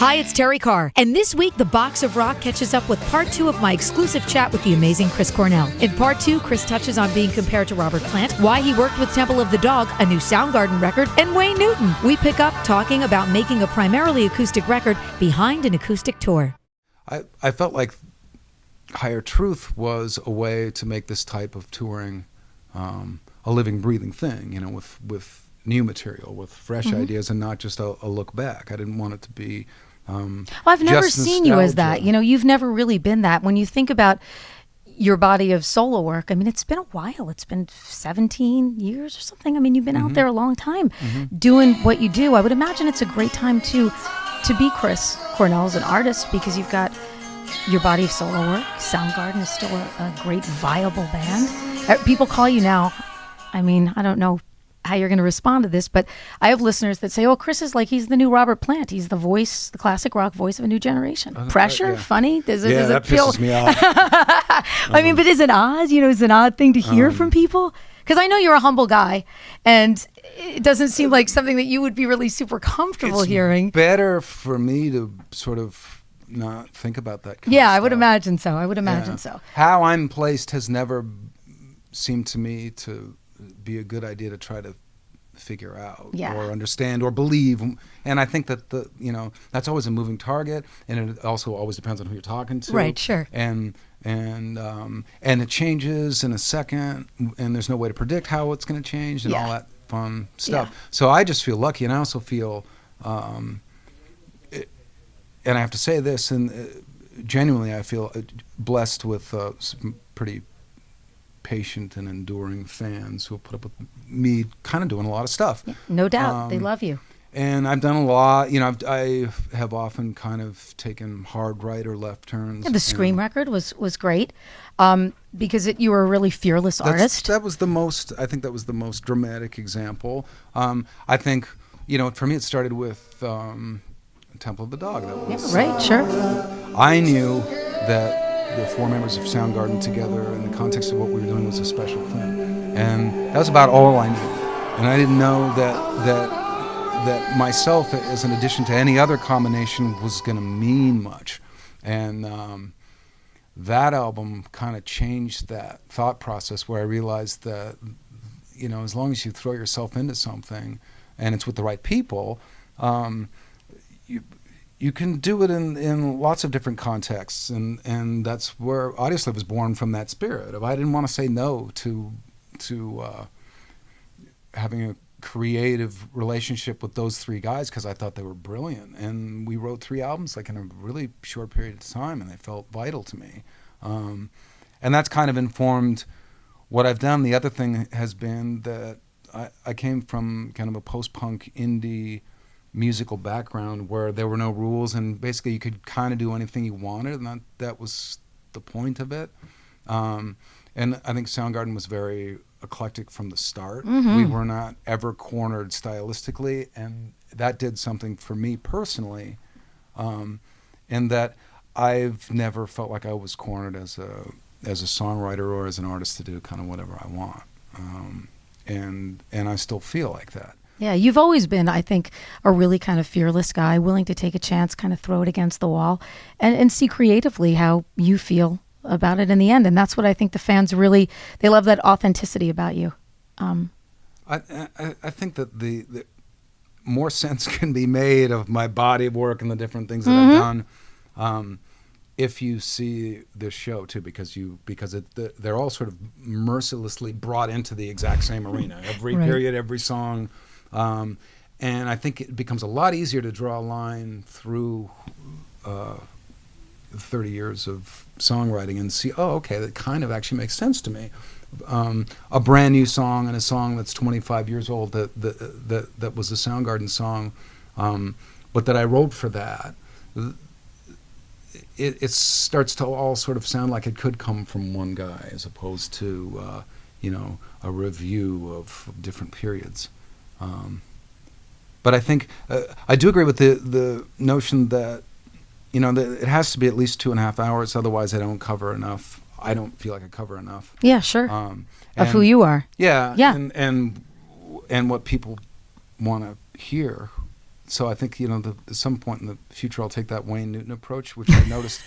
Hi, it's Terrie Carr, and this week the Box of Rock catches up with part 2 of my exclusive chat with the amazing Chris Cornell. In part 2, Chris touches on being compared to Robert Plant, why he worked with Temple of the Dog, a new Soundgarden record, and Wayne Newton. We pick up talking about making a primarily acoustic record behind an acoustic tour. I felt like Higher Truth was a way to make this type of touring a living, breathing thing, you know, with new material, with fresh ideas, and not just a look back. I didn't want it to be well, I've never seen you as that. You know, you've never really been that. When you think about your body of solo work, I mean, it's been a while. It's been 17 years or something. I mean, you've been out there a long time doing what you do. I would imagine it's a great time to be Chris Cornell as an artist, because you've got your body of solo work. Soundgarden is still a great, viable band. People call you now. I mean, I don't know how you're going to respond to this, but I have listeners that say, oh, Chris is like, he's the new Robert Plant. He's the voice, the classic rock voice of a new generation. Pressure? Funny? Does it feel... pisses me off. I mean, but is it odd? You know, is it an odd thing to hear from people? Because I know you're a humble guy, and it doesn't seem like something that you would be really super comfortable hearing. It's better for me to sort of not think about that kind of I stuff. would imagine so. I would imagine so. How I'm placed has never seemed to me to be a good idea to try to figure out or understand or believe. And I think that that's always a moving target, and it also always depends on who you're talking to. Right, sure. And it changes in a second, and there's no way to predict how it's going to change and all that fun stuff. Yeah. So I just feel lucky, and I also feel and I have to say this, and genuinely I feel blessed with some pretty patient and enduring fans who have put up with me kind of doing a lot of stuff. Yeah, no doubt. They love you. And I've done a lot, you know, I have often kind of taken hard right or left turns. Yeah, the Scream record was great because you were a really fearless artist. I think that was the most dramatic example. I think, you know, for me it started with Temple of the Dog. That was, right, sure. I knew that the 4 members of Soundgarden together in the context of what we were doing was a special thing, and that was about all I knew. And I didn't know that myself, as an addition to any other combination, was going to mean much. And that album kind of changed that thought process, where I realized that, you know, as long as you throw yourself into something and it's with the right people, you can do it in lots of different contexts, and that's where Audioslave was born, from that spirit of I didn't want to say no to having a creative relationship with those 3 guys, because I thought they were brilliant, and we wrote 3 albums like in a really short period of time, and they felt vital to me, and that's kind of informed what I've done. The other thing has been that I came from kind of a post-punk indie musical background where there were no rules, and basically you could kind of do anything you wanted, and that was the point of it. And I think Soundgarden was very eclectic from the start. We were not ever cornered stylistically, and that did something for me personally, in that I've never felt like I was cornered as a songwriter or as an artist to do kind of whatever I want, and I still feel like that. Yeah, you've always been, I think, a really kind of fearless guy, willing to take a chance, kind of throw it against the wall, and see creatively how you feel about it in the end. And that's what I think the fans really, they love, that authenticity about you. I think that the more sense can be made of my body of work and the different things that I've done if you see this show too, because they're all sort of mercilessly brought into the exact same arena. Every period, every song. And I think it becomes a lot easier to draw a line through 30 years of songwriting and see, oh, okay, that kind of actually makes sense to me. A brand new song and a song that's 25 years old that was a Soundgarden song, but that I wrote for that. It starts to all sort of sound like it could come from one guy, as opposed to a review of different periods. But I think I do agree with the notion that that it has to be at least 2.5 hours, otherwise I don't cover enough. I don't feel like I cover enough. Yeah, sure. Of who you are. Yeah. And what people want to hear. So I think, at some point in the future, I'll take that Wayne Newton approach, which I noticed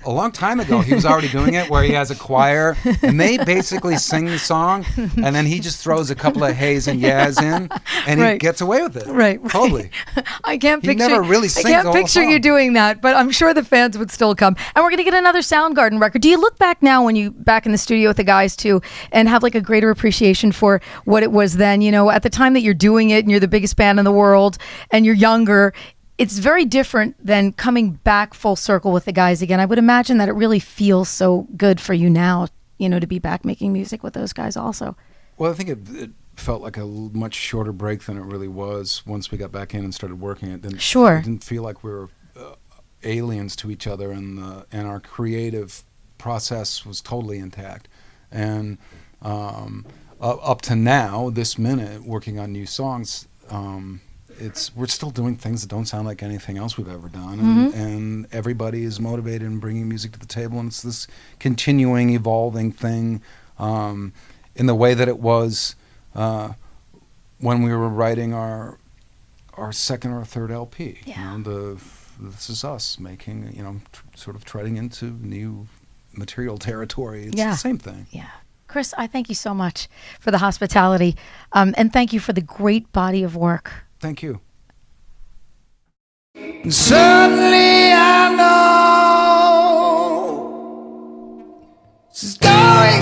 a long time ago. He was already doing it, where he has a choir, and they basically sing the song, and then he just throws a couple of heys and yahs in, and he gets away with it. Right. Totally. I can't He never really sings I can't the whole picture song. you doing that, but I'm sure the fans would still come. And we're going to get another Soundgarden record. Do you look back now when you back in the studio with the guys too, and have like a greater appreciation for what it was then? At the time that you're doing it, and you're the biggest band in the world, and you're younger, it's very different than coming back full circle with the guys again. I would imagine that it really feels so good for you now, to be back making music with those guys also. Well, I think it felt like a much shorter break than it really was once we got back in and started working. It didn't feel like we were aliens to each other, and our creative process was totally intact. And up to now, this minute, working on new songs, we're still doing things that don't sound like anything else we've ever done, and everybody is motivated in bringing music to the table, and it's this continuing, evolving thing, in the way that it was when we were writing our second or third LP. Yeah. This is us making, sort of treading into new material territory. It's Yeah. the same thing. Yeah. Chris, I thank you so much for the hospitality, and thank you for the great body of work. Thank you. Suddenly I know she's going